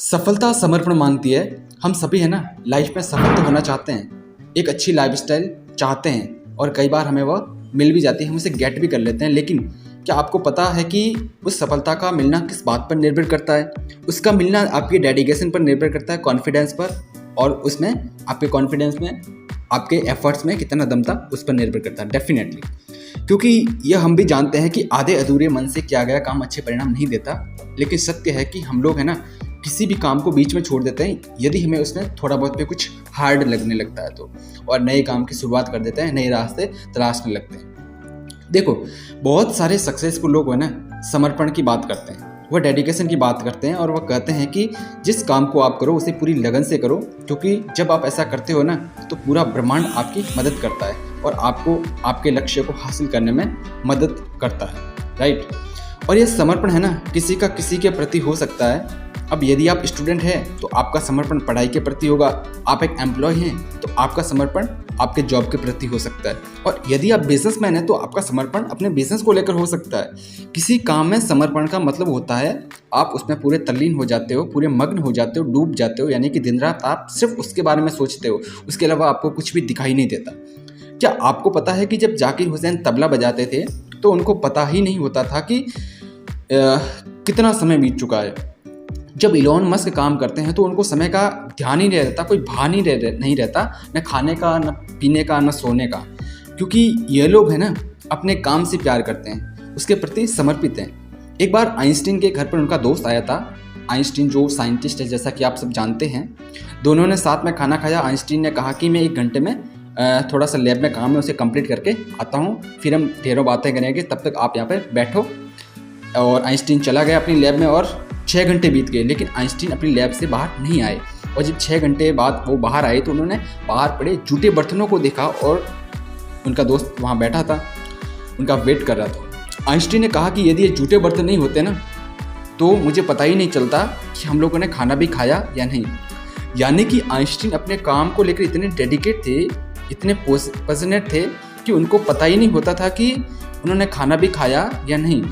सफलता समर्पण मांगती है। हम सभी है ना लाइफ में सफल तो होना चाहते हैं, एक अच्छी लाइफस्टाइल चाहते हैं और कई बार हमें वह मिल भी जाती है, हम उसे गेट भी कर लेते हैं। लेकिन क्या आपको पता है कि उस सफलता का मिलना किस बात पर निर्भर करता है? उसका मिलना आपके डेडिकेशन पर निर्भर करता है, कॉन्फिडेंस पर, और उसमें आपके कॉन्फिडेंस में, आपके एफर्ट्स में कितना दम था उस पर निर्भर करता है डेफिनेटली। क्योंकि यह हम भी जानते हैं कि आधे अधूरे मन से किया गया काम अच्छे परिणाम नहीं देता। लेकिन सत्य है कि हम लोग है ना किसी भी काम को बीच में छोड़ देते हैं यदि हमें उसमें थोड़ा बहुत भी कुछ हार्ड लगने लगता है तो, और नए काम की शुरुआत कर देते हैं, नए रास्ते तलाशने लगते हैं। देखो, बहुत सारे सक्सेसफुल लोग है ना समर्पण की बात करते हैं, वह डेडिकेशन की बात करते हैं और वह कहते हैं कि जिस काम को आप करो उसे पूरी लगन से करो, क्योंकि जब आप ऐसा करते हो ना तो पूरा ब्रह्मांड आपकी मदद करता है और आपको आपके लक्ष्य को हासिल करने में मदद करता है, राइट। और यह समर्पण है ना किसी का किसी के प्रति हो सकता है। अब यदि आप स्टूडेंट हैं तो आपका समर्पण पढ़ाई के प्रति होगा, आप एक एम्प्लॉय हैं तो आपका समर्पण आपके जॉब के प्रति हो सकता है, और यदि आप बिजनेसमैन हैं तो आपका समर्पण अपने बिजनेस को लेकर हो सकता है। किसी काम में समर्पण का मतलब होता है आप उसमें पूरे तल्लीन हो जाते हो, पूरे मग्न हो जाते हो, डूब जाते हो, यानी कि दिन रात आप सिर्फ उसके बारे में सोचते हो, उसके अलावा आपको कुछ भी दिखाई नहीं देता। क्या आपको पता है कि जब जाकिर हुसैन तबला बजाते थे तो उनको पता ही नहीं होता था कि कितना समय बीत चुका है। जब इलॉन मस्क काम करते हैं तो उनको समय का ध्यान ही नहीं रहता, कोई भान नहीं रहता, न खाने का, न पीने का, न सोने का, क्योंकि ये लोग है ना अपने काम से प्यार करते हैं, उसके प्रति समर्पित हैं। एक बार आइंस्टीन के घर पर उनका दोस्त आया था। आइंस्टीन जो साइंटिस्ट है जैसा कि आप सब जानते हैं, दोनों ने साथ में खाना खाया। आइंस्टीन ने कहा कि मैं 1 घंटे में थोड़ा सा लैब में काम है उसे कंप्लीट करके आता हूँ, फिर हम ढेरों बातें करेंगे, तब तक आप यहाँ पर बैठो। और आइंस्टीन चला गया अपनी लैब में और 6 घंटे बीत गए, लेकिन आइंस्टीन अपनी लैब से बाहर नहीं आए। और जब 6 घंटे बाद वो बाहर आए तो उन्होंने बाहर पड़े जूठे बर्तनों को देखा और उनका दोस्त वहाँ बैठा था, उनका वेट कर रहा था। आइंस्टीन ने कहा कि यदि ये जूठे बर्तन नहीं होते ना तो मुझे पता ही नहीं चलता कि हम लोगों ने खाना भी खाया या नहीं। यानी कि आइंस्टीन अपने काम को लेकर इतने डेडिकेट थे, इतने पैशनेट थे कि उनको पता ही नहीं होता था कि उन्होंने खाना भी खाया या नहीं।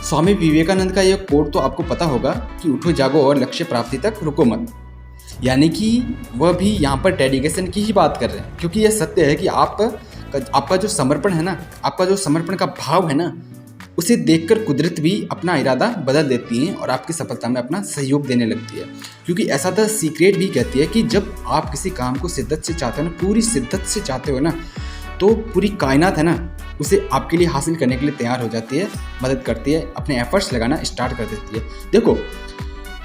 स्वामी विवेकानंद का यह कोट तो आपको पता होगा कि उठो जागो और लक्ष्य प्राप्ति तक रुको मत। यानी कि वह भी यहाँ पर डेडिकेशन की ही बात कर रहे हैं, क्योंकि यह सत्य है कि आपका जो समर्पण है ना, आपका जो समर्पण का भाव है ना, उसे देखकर कुदरत भी अपना इरादा बदल देती है और आपकी सफलता में अपना सहयोग देने लगती है। क्योंकि ऐसा द सीक्रेट भी कहती है कि जब आप किसी काम को शिद्दत से चाहते हो ना, पूरी शिद्दत से चाहते हो ना, तो पूरी कायनात है ना उसे आपके लिए हासिल करने के लिए तैयार हो जाती है, मदद करती है, अपने एफर्ट्स लगाना स्टार्ट कर देती है। देखो,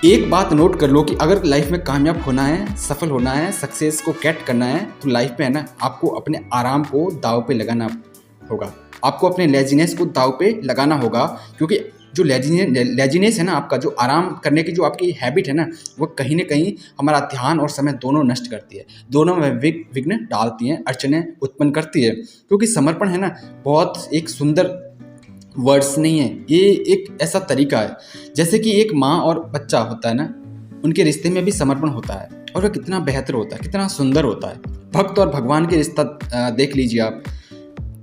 एक बात नोट कर लो कि अगर लाइफ में कामयाब होना है, सफल होना है, सक्सेस को गेट करना है, तो लाइफ में है ना आपको अपने आराम को दाव पे लगाना होगा, आपको अपने लेजीनेस को दाव पे लगाना होगा। क्योंकि जो लेजीनेस है ना, आपका जो आराम करने की जो आपकी हैबिट है ना, वो कहीं ना कहीं हमारा ध्यान और समय दोनों नष्ट करती है, दोनों में विघ्न डालती हैं, अड़चनें उत्पन्न करती है। क्योंकि समर्पण है ना बहुत एक सुंदर वर्ड्स नहीं है, ये एक ऐसा तरीका है जैसे कि एक माँ और बच्चा होता है ना, उनके रिश्ते में भी समर्पण होता है और वह कितना बेहतर होता है, कितना सुंदर होता है। भक्त और भगवान के रिश्ता देख लीजिए आप,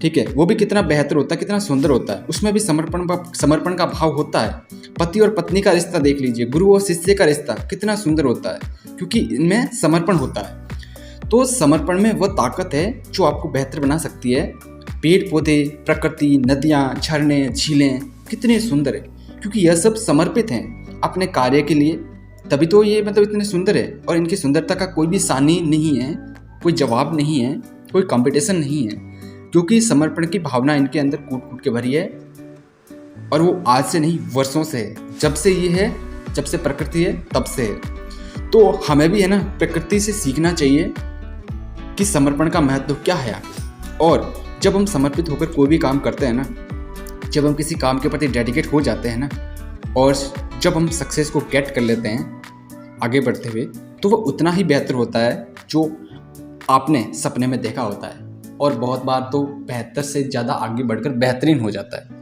ठीक है, वो भी कितना बेहतर होता है, कितना सुंदर होता है, उसमें भी समर्पण का भाव होता है। पति और पत्नी का रिश्ता देख लीजिए, गुरु और शिष्य का रिश्ता कितना सुंदर होता है, क्योंकि इनमें समर्पण होता है। तो समर्पण में वह ताकत है जो आपको बेहतर बना सकती है। पेड़ पौधे, प्रकृति, नदियाँ, झरने, झीलें कितने सुंदर है, क्योंकि यह सब समर्पित हैं अपने कार्य के लिए, तभी तो ये इतने सुंदर है। और इनकी सुंदरता का कोई भी सानी नहीं है, कोई जवाब नहीं है, कोई कंपटीशन नहीं है, क्योंकि समर्पण की भावना इनके अंदर कूट कूट के भरी है। और वो आज से नहीं, वर्षों से है, जब से ये है, जब से प्रकृति है तब से है। तो हमें भी है ना प्रकृति से सीखना चाहिए कि समर्पण का महत्व क्या है आखिर। और जब हम समर्पित होकर कोई भी काम करते हैं ना, जब हम किसी काम के प्रति डेडिकेट हो जाते हैं ना, और जब हम सक्सेस को गेट कर लेते हैं आगे बढ़ते हुए, तो वह उतना ही बेहतर होता है जो आपने सपने में देखा होता है, और बहुत बार तो बेहतर से ज़्यादा आगे बढ़कर बेहतरीन हो जाता है।